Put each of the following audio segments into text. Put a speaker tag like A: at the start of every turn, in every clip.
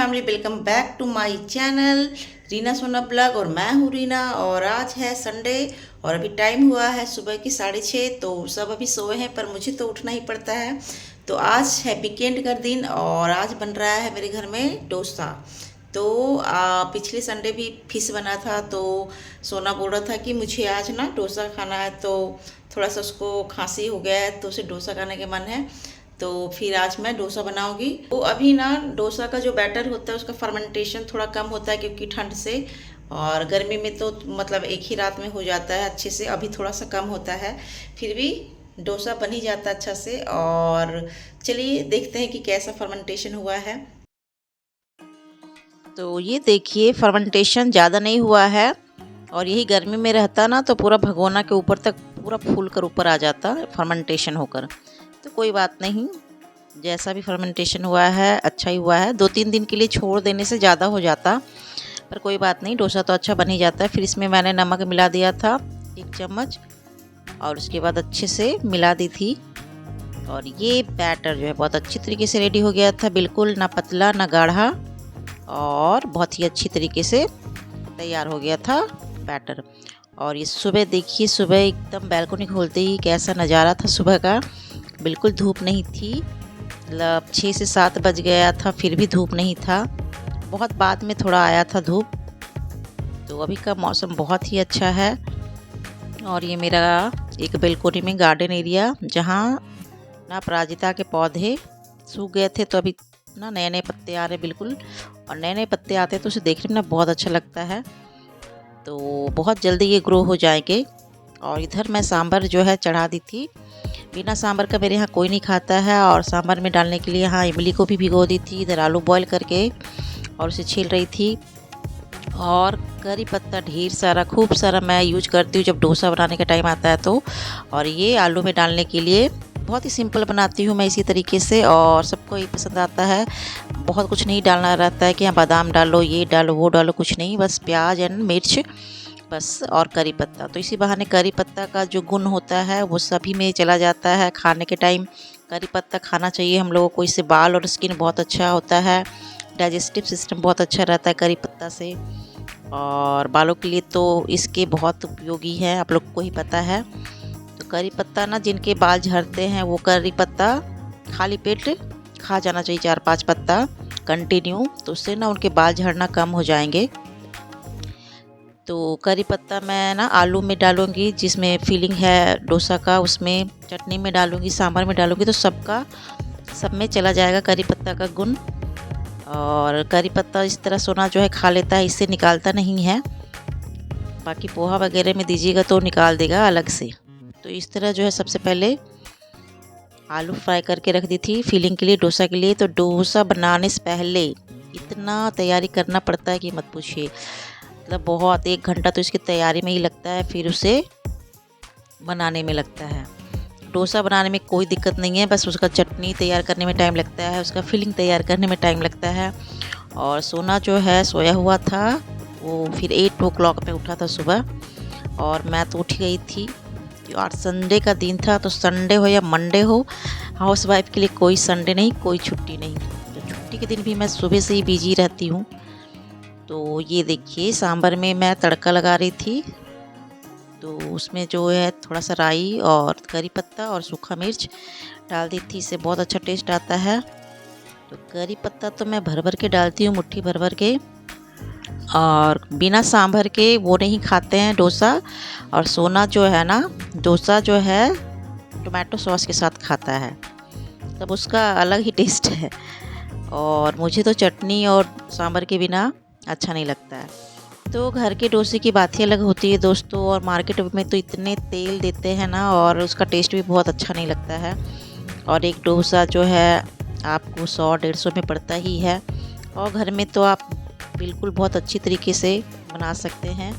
A: Family, welcome back to my channel Reena Sona blog. और मैं हूँ रीना और आज है संडे और अभी टाइम हुआ है सुबह की 6:30। तो सब अभी सोए हैं पर मुझे तो उठना ही पड़ता है। तो आज है वीकेंड का दिन और आज बन रहा है मेरे घर में डोसा। तो पिछले संडे भी फिश बना था तो सोना बोल रहा था कि मुझे आज ना डोसा खाना है। तो थोड़ा सा उसको खांसी हो गया है तो उसे डोसा खाने के मन है। तो फिर आज मैं डोसा बनाऊंगी। तो अभी ना डोसा का जो बैटर होता है उसका फर्मेंटेशन थोड़ा कम होता है क्योंकि ठंड से, और गर्मी में तो मतलब एक ही रात में हो जाता है अच्छे से। अभी थोड़ा सा कम होता है, फिर भी डोसा बन ही जाता है अच्छा से। और चलिए देखते हैं कि कैसा फर्मेंटेशन हुआ है। तो ये देखिए फर्मेंटेशन ज़्यादा नहीं हुआ है, और यही गर्मी में रहता ना तो पूरा भगोना के ऊपर तक पूरा फूल कर ऊपर आ जाता फर्मेंटेशन होकर। तो कोई बात नहीं, जैसा भी फर्मेंटेशन हुआ है अच्छा ही हुआ है। 2-3 दिन के लिए छोड़ देने से ज़्यादा हो जाता, पर कोई बात नहीं, डोसा तो अच्छा बन ही जाता है। फिर इसमें मैंने नमक मिला दिया था 1 चम्मच, और उसके बाद अच्छे से मिला दी थी। और ये बैटर जो है बहुत अच्छी तरीके से रेडी हो गया था, बिल्कुल ना पतला ना गाढ़ा, और बहुत ही अच्छी तरीके से तैयार हो गया था बैटर। और ये सुबह देखिए, सुबह एकदम बैल्कनी खोलते ही कैसा नज़ारा था सुबह का। बिल्कुल धूप नहीं थी, मतलब 6 से 7 बज गया था फिर भी धूप नहीं था, बहुत बाद में थोड़ा आया था धूप। तो अभी का मौसम बहुत ही अच्छा है। और ये मेरा एक बेलकोनी में गार्डन एरिया, जहाँ ना अपराजिता के पौधे सूख गए थे तो अभी ना नए नए पत्ते आ रहे बिल्कुल। और नए नए पत्ते आते हैं तो उसे देखने में ना बहुत अच्छा लगता है। तो बहुत जल्दी ये ग्रो हो जाएंगे। और इधर मैं सांभर जो है चढ़ा दी थी। बिना सांभर का मेरे यहाँ कोई नहीं खाता है, और सांभर में डालने के लिए यहाँ इमली को भी भिगो दी थी। इधर आलू बॉईल करके और उसे छील रही थी। और करी पत्ता ढेर सारा, खूब सारा मैं यूज करती हूँ जब डोसा बनाने का टाइम आता है तो। और ये आलू में डालने के लिए बहुत ही सिंपल बनाती हूँ मैं इसी तरीके से, और सबको ये पसंद आता है। बहुत कुछ नहीं डालना रहता है कि हाँ बादाम डालो, ये डालो, वो डालो, कुछ नहीं, बस प्याज एंड मिर्च बस, और करी पत्ता। तो इसी बहाने करी पत्ता का जो गुण होता है वो सभी में चला जाता है। खाने के टाइम करी पत्ता खाना चाहिए हम लोगों को, इससे बाल और स्किन बहुत अच्छा होता है, डाइजेस्टिव सिस्टम बहुत अच्छा रहता है करी पत्ता से। और बालों के लिए तो इसके बहुत उपयोगी है, आप लोग को ही पता है। तो करी पत्ता ना, जिनके बाल झड़ते हैं वो करी पत्ता खाली पेट खा जाना चाहिए 4-5 पत्ता कंटिन्यू, तो उससे ना उनके बाल झड़ना कम हो जाएंगे। तो करी पत्ता मैं ना आलू में डालूँगी, जिसमें फीलिंग है डोसा का, उसमें चटनी में डालूँगी, सांभर में डालूँगी, तो सब में चला जाएगा करी पत्ता का गुण। और करी पत्ता इस तरह सोना जो है खा लेता है, इससे निकालता नहीं है। बाकी पोहा वगैरह में दीजिएगा तो निकाल देगा अलग से। तो इस तरह जो है सबसे पहले आलू फ्राई करके रख दी थी फीलिंग के लिए, डोसा के लिए। तो डोसा बनाने से पहले इतना तैयारी करना पड़ता है कि मत पूछिए, मतलब बहुत 1 घंटा तो इसकी तैयारी में ही लगता है, फिर उसे बनाने में लगता है। डोसा बनाने में कोई दिक्कत नहीं है, बस उसका चटनी तैयार करने में टाइम लगता है, उसका फिलिंग तैयार करने में टाइम लगता है। और सोना जो है सोया हुआ था, वो फिर 8 o'clock पे उठा था सुबह, और मैं तो उठ गई थी। आज संडे का दिन था, तो संडे हो या मंडे हो, हाउस वाइफ के लिए कोई संडे नहीं, कोई छुट्टी नहीं। तो छुट्टी के दिन भी मैं सुबह से ही बिजी रहती हूँ। तो ये देखिए सांभर में मैं तड़का लगा रही थी, तो उसमें जो है थोड़ा सा राई और करी पत्ता और सूखा मिर्च डाल दी थी, इससे बहुत अच्छा टेस्ट आता है। तो करी पत्ता तो मैं भर भर के डालती हूँ, मुट्ठी भर भर के, और बिना सांभर के वो नहीं खाते हैं डोसा। और सोना जो है ना, डोसा जो है टोमेटो सॉस के साथ खाता है, तब उसका अलग ही टेस्ट है। और मुझे तो चटनी और सांभर के बिना अच्छा नहीं लगता है। तो घर के डोसे की बात ही अलग होती है दोस्तों, और मार्केट में तो इतने तेल देते हैं ना, और उसका टेस्ट भी बहुत अच्छा नहीं लगता है। और एक डोसा जो है आपको 100-150 में पड़ता ही है, और घर में तो आप बिल्कुल बहुत अच्छी तरीके से बना सकते हैं।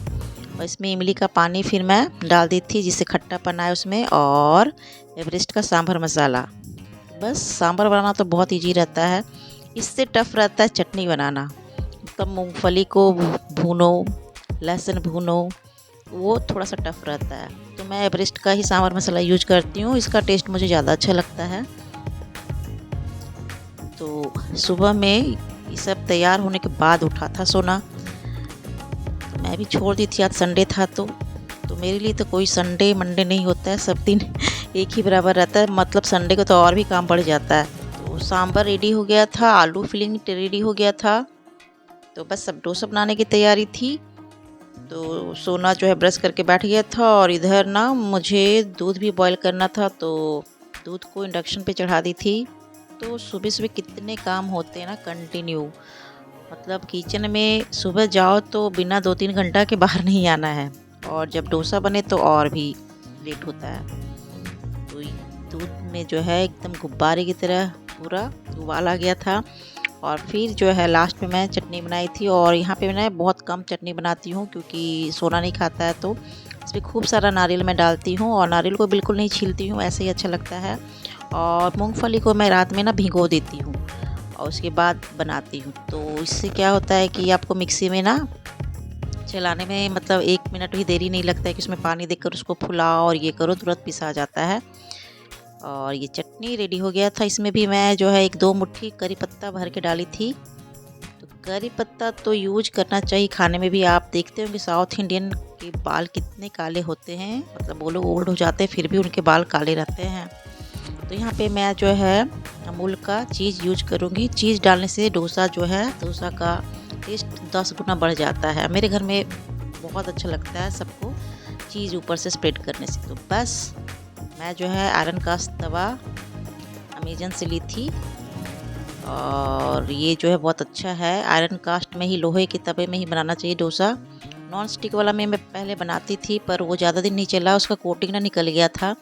A: और इसमें इमली का पानी फिर मैं डाल दी थी, जिससे खट्टापन आए उसमें, और एवरेस्ट का सांभर मसाला। बस सांभर बनाना तो बहुत ईजी रहता है, इससे टफ रहता है चटनी बनाना। तब मूंगफली को भूनो, लहसुन भूनो, वो थोड़ा सा टफ रहता है। तो मैं एवरेस्ट का ही सांभर मसाला यूज करती हूँ, इसका टेस्ट मुझे ज़्यादा अच्छा लगता है। तो सुबह में सब तैयार होने के बाद उठा था सोना। तो मैं भी छोड़ दी थी, आज संडे था तो मेरे लिए तो कोई संडे मंडे नहीं होता है, सब दिन एक ही बराबर रहता है। मतलब संडे को तो और भी काम बढ़ जाता है। तो सांभर रेडी हो गया था, आलू फिलिंग रेडी हो गया था, तो बस सब डोसा बनाने की तैयारी थी। तो सोना जो है ब्रश करके बैठ गया था और इधर ना मुझे दूध भी बॉईल करना था, तो दूध को इंडक्शन पे चढ़ा दी थी। तो सुबह सुबह कितने काम होते हैं ना कंटिन्यू, मतलब किचन में सुबह जाओ तो बिना 2-3 घंटा के बाहर नहीं आना है, और जब डोसा बने तो और भी लेट होता है। तो दूध में जो है एकदम गुब्बारे की तरह पूरा उबाल आ गया था। और फिर जो है लास्ट में मैं चटनी बनाई थी, और यहाँ पे मैं बहुत कम चटनी बनाती हूँ क्योंकि सोना नहीं खाता है, तो इसमें खूब सारा नारियल मैं डालती हूँ, और नारियल को बिल्कुल नहीं छीलती हूँ, ऐसे ही अच्छा लगता है। और मूंगफली को मैं रात में ना भिगो देती हूँ और उसके बाद बनाती हूँ। तो इससे क्या होता है कि आपको मिक्सी में ना चलाने में मतलब 1 मिनट भी देरी नहीं लगता है कि उसमें पानी देकर उसको फुलाओ और ये करो, तुरंत पिसा जाता है। और ये चटनी रेडी हो गया था। इसमें भी मैं जो है 1-2 मुट्ठी करी पत्ता भर के डाली थी। तो करी पत्ता तो यूज करना चाहिए खाने में भी। आप देखते हो कि साउथ इंडियन के बाल कितने काले होते हैं, मतलब वो लोग ओल्ड हो जाते हैं फिर भी उनके बाल काले रहते हैं। तो यहाँ पे मैं जो है अमूल का चीज़ यूज करूँगी। चीज़ डालने से डोसा जो है, डोसा का टेस्ट 10 गुना बढ़ जाता है। मेरे घर में बहुत अच्छा लगता है सबको चीज़ ऊपर से स्प्रेड करने से। तो बस मैं जो है आयरन कास्ट तवा अमेजन से ली थी, और ये जो है बहुत अच्छा है। आयरन कास्ट में ही, लोहे के तवे में ही बनाना चाहिए डोसा। नॉन स्टिक वाला में मैं पहले बनाती थी पर वो ज़्यादा दिन नहीं चला, उसका कोटिंग ना निकल गया था,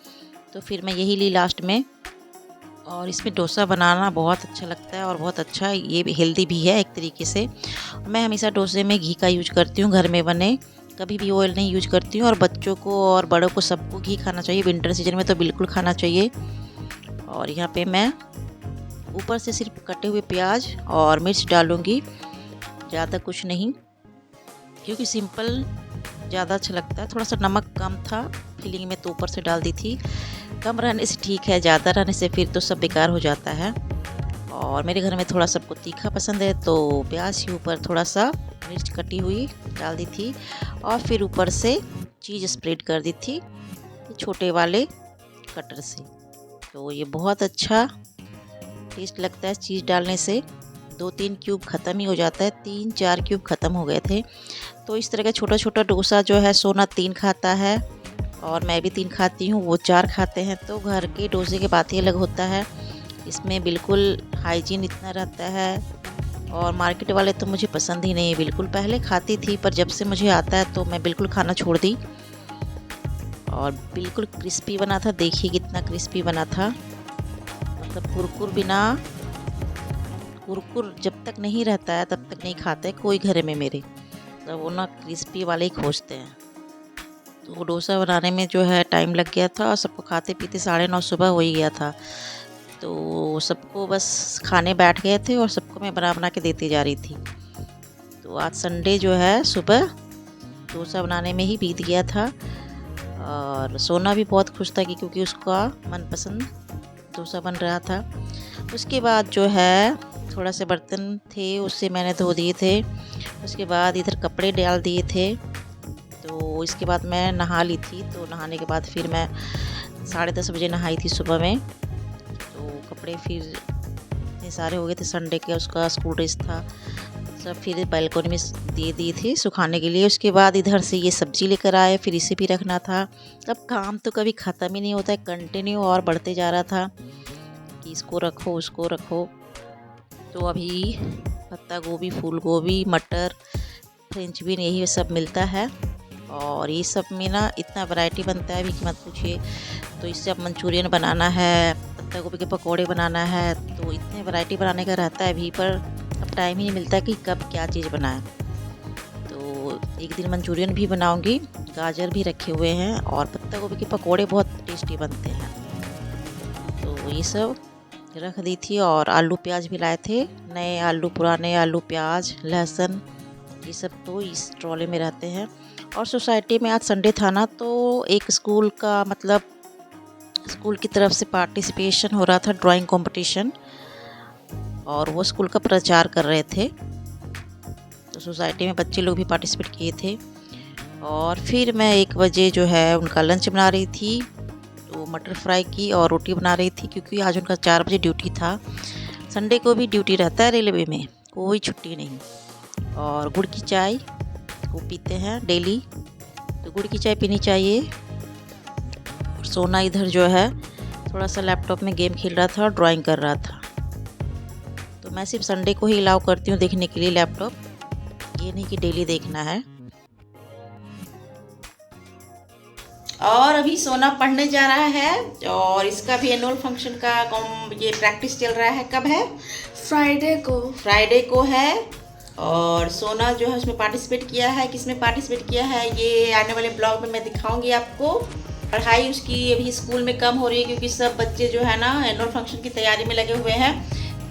A: तो फिर मैं यही ली लास्ट में। और इसमें डोसा बनाना बहुत अच्छा लगता है और बहुत अच्छा, ये भी हेल्दी भी है एक तरीके से। मैं हमेशा डोसे में घी का यूज करती हूँ, घर में बने, कभी भी ऑयल नहीं यूज करती हूँ। और बच्चों को और बड़ों को सबको घी खाना चाहिए, विंटर सीजन में तो बिल्कुल खाना चाहिए। और यहाँ पे मैं ऊपर से सिर्फ कटे हुए प्याज और मिर्च डालूँगी, ज़्यादा कुछ नहीं, क्योंकि सिंपल ज़्यादा अच्छा लगता है। थोड़ा सा नमक कम था फिलिंग में तो ऊपर से डाल दी थी। कम रहने से ठीक है, ज़्यादा रहने से फिर तो सब बेकार हो जाता है। और मेरे घर में थोड़ा सबको तीखा पसंद है, तो प्याज के ऊपर थोड़ा सा मिर्च कटी हुई डाल दी थी, और फिर ऊपर से चीज़ स्प्रेड कर दी थी छोटे वाले कटर से। तो ये बहुत अच्छा टेस्ट लगता है चीज़ डालने से। 2-3 क्यूब ख़त्म ही हो जाता है, 3-4 क्यूब ख़त्म हो गए थे। तो इस तरह का छोटा छोटा डोसा जो है सोना 3 खाता है और मैं भी 3 खाती हूँ, वो 4 खाते हैं। तो घर के डोसे की बात ही अलग होता है, इसमें बिल्कुल हाइजीन इतना रहता है। और मार्केट वाले तो मुझे पसंद ही नहीं है बिल्कुल। पहले खाती थी पर जब से मुझे आता है तो मैं बिल्कुल खाना छोड़ दी। और बिल्कुल क्रिस्पी बना था, देखिए कितना क्रिस्पी बना था, मतलब कुरकुर बिना, कुरकुर जब तक नहीं रहता है तब तक नहीं खाते कोई घर में मेरे, तो वो ना क्रिस्पी वाले ही खोजते हैं। तो डोसा बनाने में जो है टाइम लग गया था, और सबको खाते पीते 9:30 सुबह हो ही गया था। तो सबको बस खाने बैठ गए थे और सबको मैं बना बना के देती जा रही थी। तो आज संडे जो है सुबह डोसा बनाने में ही बीत गया था। और सोना भी बहुत खुश था कि क्योंकि उसका मनपसंद डोसा बन रहा था। उसके बाद जो है थोड़ा से बर्तन थे उससे मैंने धो दिए थे। उसके बाद इधर कपड़े डाल दिए थे। तो इसके बाद मैं नहा ली थी। तो नहाने के बाद फिर मैं 10:30 बजे नहाई थी सुबह में। तो कपड़े फिर इतने सारे हो गए थे, संडे के उसका स्कूल ड्रेस था, सब फिर बालकनी में दे दिए थे सुखाने के लिए। उसके बाद इधर से ये सब्ज़ी लेकर आए, फिर इसे भी रखना था। तब काम तो कभी ख़त्म ही नहीं होता है, कंटिन्यू और बढ़ते जा रहा था कि इसको रखो उसको रखो। तो अभी पत्ता गोभी, फूल गोभी, मटर, फ्रेंच बीन यही सब मिलता है। और ये सब में ना इतना वैरायटी बनता है अभी कि मत पूछिए। तो इससे अब मंचूरियन बनाना है, पत्ता गोभी के पकोड़े बनाना है, तो इतने वैरायटी बनाने का रहता है अभी, पर अब टाइम ही नहीं मिलता कि कब क्या चीज़ बनाएं। तो एक दिन मंचूरियन भी बनाऊंगी, गाजर भी रखे हुए हैं, और पत्ता गोभी के पकोड़े बहुत टेस्टी बनते हैं। तो ये सब रख दी थी। और आलू प्याज भी लाए थे, नए आलू, पुराने आलू, प्याज, लहसुन, ये सब तो इस ट्रॉले में रहते हैं। और सोसाइटी में आज संडे था ना, तो एक स्कूल का मतलब स्कूल की तरफ से पार्टिसिपेशन हो रहा था, ड्राइंग कंपटीशन। और वो स्कूल का प्रचार कर रहे थे। तो सोसाइटी में बच्चे लोग भी पार्टिसिपेट किए थे। और फिर मैं 1 बजे जो है उनका लंच बना रही थी, तो मटर फ्राई की और रोटी बना रही थी, क्योंकि आज उनका 4 बजे ड्यूटी था। संडे को भी ड्यूटी रहता है रेलवे में, कोई छुट्टी नहीं। और गुड़ की चाय वो पीते हैं डेली, तो गुड़ की चाय पीनी चाहिए। और सोना इधर जो है थोड़ा सा लैपटॉप में गेम खेल रहा था और ड्राइंग कर रहा था। तो मैं सिर्फ संडे को ही अलाउ करती हूँ देखने के लिए लैपटॉप, ये नहीं कि डेली देखना है। और अभी सोना पढ़ने जा रहा है, और इसका भी एनुअल फंक्शन का ये प्रैक्टिस चल रहा है। कब है? फ्राइडे को है। और सोना जो है उसमें पार्टिसिपेट किया है। किसमें पार्टिसिपेट किया है ये आने वाले ब्लॉग में मैं दिखाऊंगी आपको। पढ़ाई उसकी अभी स्कूल में कम हो रही है, क्योंकि सब बच्चे जो है ना एनुअल फंक्शन की तैयारी में लगे हुए हैं,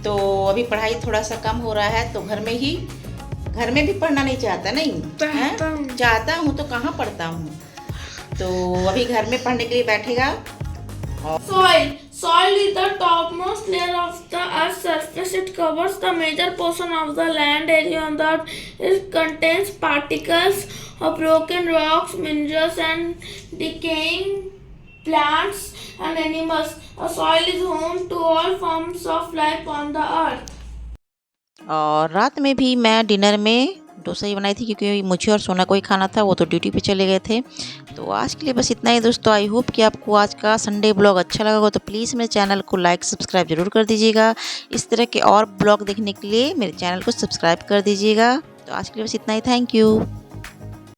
A: तो अभी पढ़ाई थोड़ा सा कम हो रहा है। तो घर में भी पढ़ना नहीं चाहता, नहीं चाहता हूँ तो कहाँ पढ़ता हूँ। तो अभी घर में पढ़ने के लिए बैठेगा।
B: Soil is the topmost layer of the Earth's surface. It covers the major portion of the land area on the Earth. It contains particles of broken rocks, minerals, and decaying plants and animals. A soil is home to all forms of life on the Earth.
A: और रात में भी मैं dinner में डोसा ही बनाई थी, क्योंकि मुझे और सोना को ही खाना था, वो तो ड्यूटी पे चले गए थे। तो आज के लिए बस इतना ही दोस्तों। आई होप कि आपको आज का संडे ब्लॉग अच्छा लगा हो, तो प्लीज़ मेरे चैनल को लाइक सब्सक्राइब जरूर कर दीजिएगा। इस तरह के और ब्लॉग देखने के लिए मेरे चैनल को सब्सक्राइब कर दीजिएगा। तो आज के लिए बस इतना ही। Thank you.